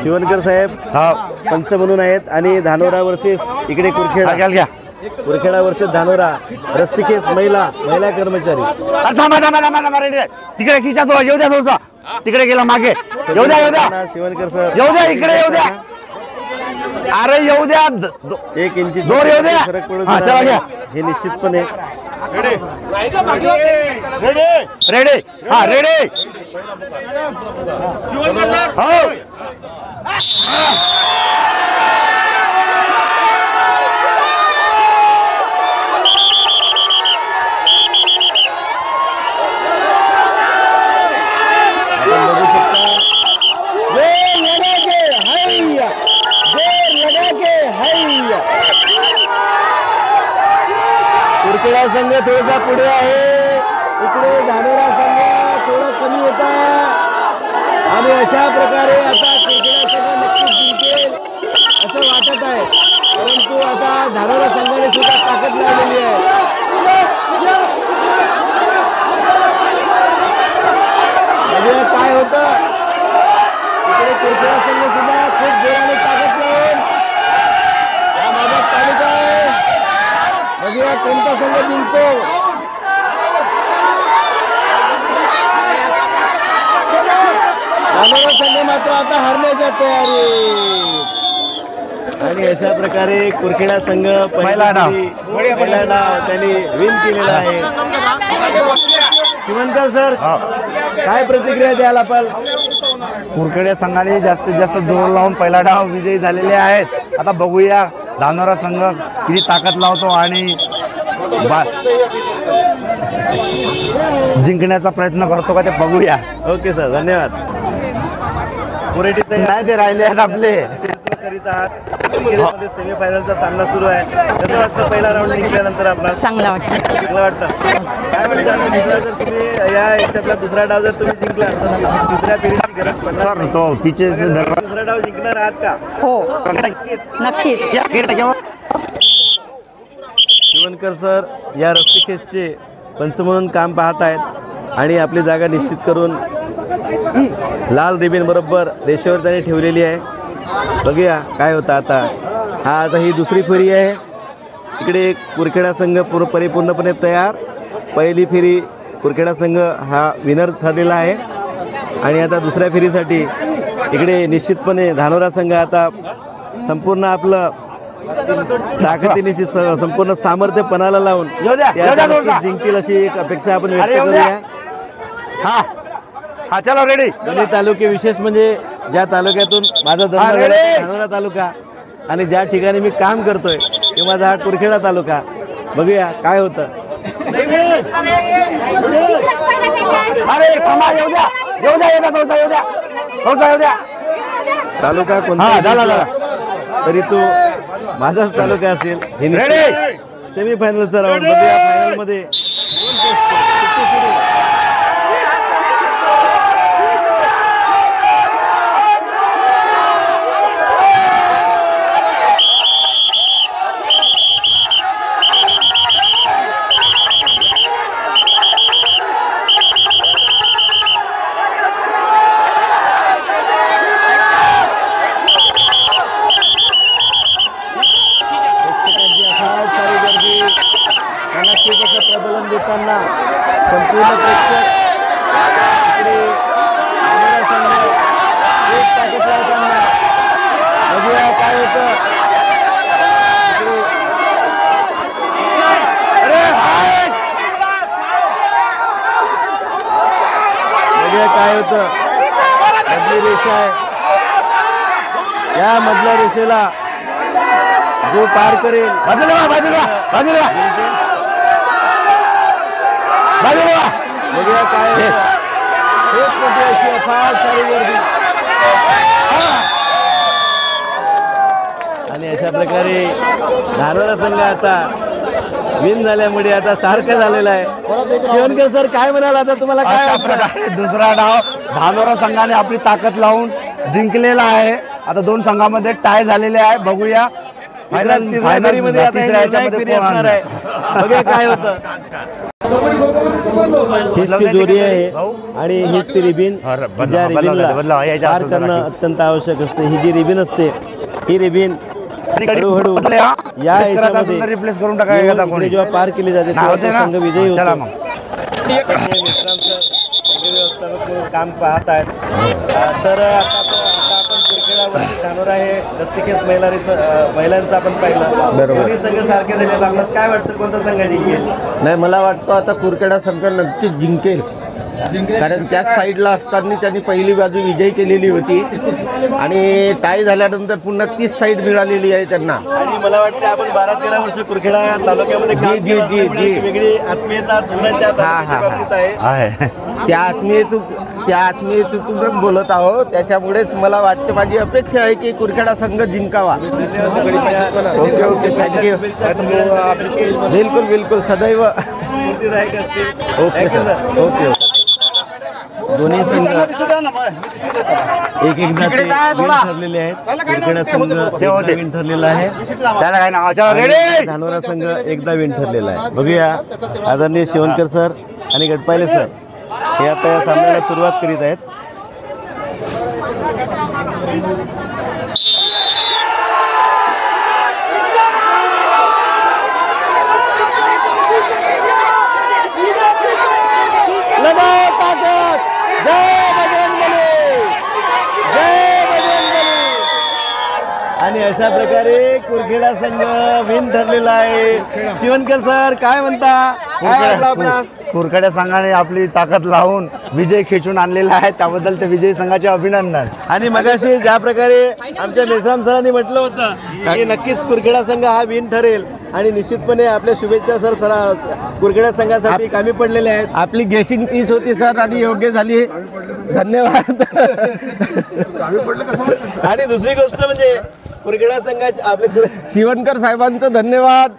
शिवणकर साहेब पंच म्हणून आहेत आणि धानोरा वर्सेस इकडे कुरखेडा कुरखेडा वर्सेस धानोरा रस्सीखेच महिला कर्मचारी। तिकडे खिचा तो येऊ द्या थोडसा तिकडे गेला मागे येऊ द्या शिवणकर सर येऊ द्या इकडे येऊ द्या अरे येऊ द्या 1 इंची जोर येऊ द्या फरक पडू हा चला घ्या हे निश्चितपणे रेडी हा रेडी हो कुरखेडा संघ थोडासा पुढे आहे, इकडे धानोरा संघ थोडा कमी होता आणि अशा प्रकारे आता कुरखेडा संघ नक्कीच जिंकेल असं वाटत आहे, परंतु आता धानोरा संघाने सुद्धा ताकद लावलेली आहे। काय होतं इकडे कुरखेडा संघ सुद्धा खूप जोराने ताकद लावून हा माझा तालुका आहे, बघूया कोणता संघ जिंकतो। धानोरा संघ मात्र आता हरण्याच्या तयारी आणि अशा प्रकारे कुरखेडा संघ पहिला डाव त्यांनी विन केलेला आहे। शिवणकर सर काय प्रतिक्रिया द्याल आपण? कुरखेडा संघाने जास्तीत जास्त जोर लावून पहिला डाव विजयी झालेले आहेत। आता बघूया धानोरा संघ किती ताकद लावतो आणि जिंकण्याचा प्रयत्न करतो का ते बघूया। ओके सर धन्यवाद। नाही ते राहिले आहेत आपले सेमीफायनलचा सामना सुरू आहे, कसं वाटतं पहिला राऊंड जिंकल्यानंतर आपला? चांगला वाटतं काय म्हणतात जर तुम्ही या याच्यातला दुसरा डाव जर तुम्ही जिंकला तर दुसऱ्या फेरीची गरज पडणार सर तो पिचे दुसरा डाव जिंकणार आहात का? हो नक्कीच। शिवणकर सर या रस्सीखेचचे पंच म्हणून काम पाहत आहेत आणि आपली जागा निश्चित करून लाल रिबीन बरोबर रेषेवर त्यांनी ठेवलेली आहे। बघूया काय होतं आता ही दुसरी फेरी आहे, इकडे कुरखेडा संघ परिपूर्णपणे तयार। पहिली फेरी कुरखेडा संघ हा विनर ठरलेला आहे आणि आता दुसऱ्या फेरीसाठी इकडे निश्चितपणे धानोरा संघ आता संपूर्ण आपलं ताकदीनिशी संपूर्ण सामर्थ्य पणाला लावून जिंकतील अशी एक अपेक्षा आपण व्यक्त करूया। हा चलो रेडी। दोन्ही तालुके विशेष म्हणजे ज्या तालुक्यातून माझा जन्म झाला धानोरा तालुका आणि ज्या ठिकाणी मी काम करतोय ते माझा हा कुरखेडा तालुका। बघूया काय होतं। तालुका कोणता तरी तो माझाच तालुका असेल। सेमीफायनलचा राऊंड बघूया, फायनल मध्ये प्रबलन देताना संपूर्ण प्रेक्षक इकडे संघ एक ताकद लावताना बघूया काय होतं। बघूया काय होतं। मधली रेषा आहे, या मधल्या रेषेला जो पार करेल बघूया काय खूप मोठी अशी फार सारी गर्दी आणि अशा प्रकारे धानोरा संघ आता विन झाल्यामुळे आता सारखं झालेला आहे। शिवणकर सर काय म्हणाल आता तुम्हाला काय वाटतं? दुसरा डाव धानोरा संघाने आपली ताकद लावून जिंकलेला आहे। आता दोन संघामध्ये टाय झालेले आहे, बघूया तिसऱ्या फेरीमध्ये आता निर्णायक फेरी असणार आहे, बघूया काय होतं। हीच ती दोरी आहे आणि हीच ती रिबीन. ज्या रिबीनला पार करणं अत्यंत आवश्यक असते. ही जी रिबीन असते ही रिबीन हळूहळू या ह्याच्यामध्ये रिप्लेस करून टाकायला येऊन इकडे जेव्हा पार केली जाते तेव्हा तो संघ विजयी होतो. चला मग मित्रांचं व्यवस्थापक म्हणून काम पाहत आहेत. सर आता आपण कुरखेडावरती धानोरा हे रस्तिकेच महिलांचं आपण पाहिलं. दोन्ही संघ सारखे झाले. आपल्याला काय वाटतं कोणता संघ जिंकेल? नाही, मला वाटतं आता कुरखेडा संघ नक्कीच जिंकेल, कारण त्याच साईडला असताना त्यांनी पहिली बाजू विजयी केलेली होती आणि टाय झाल्यानंतर पुन्हा तीच साईड मिळालेली आहे त्यांना. आणि मला वाटतं आपण 12-13 वर्ष कुरखेडा तालुक्यामध्ये काम केलं असल्यामुळे एक वेगळी आत्मीयता जुन्या त्या तालुक्याच्या बाबतीत आहे. त्या आत्मीयतेतूनच बोलत आहोत. त्याच्यामुळेच मला वाटतं, माझी अपेक्षा आहे की कुरखेडा संघ जिंकावा. Okay okay, thank you. बिलकुल बिलकुल, सदैव स्फूर्तिदायक असतील. Okay sir, okay. दोन्ही संघ एकदा ते win ठरलेले आहेत. कुरखेडा संघ एकदा win ठरलेला आहे. त्याला काय नाव? चला रेडी. धानोरा संघ एकदा विन ठरलेला आहे. बघूया आदरणीय शिवणकर सर आणि गटपाले सर हे आता या सामन्याला सुरुवात करीत आहेत. लगाओ ताकद. जय बजरंगबली, जय बजरंगबली. आणि अशा प्रकारे कुरखेडा संघ विन ठरलेला आहे. शिवणकर सर काय म्हणता? काय वाटलं आपणास? कुरखेड्या संघाने आपली ताकद लावून विजय खेचून आणलेला आहे, त्याबद्दल ते विजयी संघाचे अभिनंदन. आणि मगाशी ज्या प्रकारे आमच्या मेश्राम सरांनी म्हटलं होतं की नक्कीच कुरखेडा संघ हा विन ठरेल आणि निश्चितपणे आपल्या शुभेच्छा सर कुरखेडा संघासाठी कामी पडलेले आहेत. आपली गेसिंग तीच होती सर आणि योग्य झाली. धन्यवाद. आणि दुसरी गोष्ट म्हणजे कुरखेडा संघाचे आपले शिवणकर साहेबांचं धन्यवाद.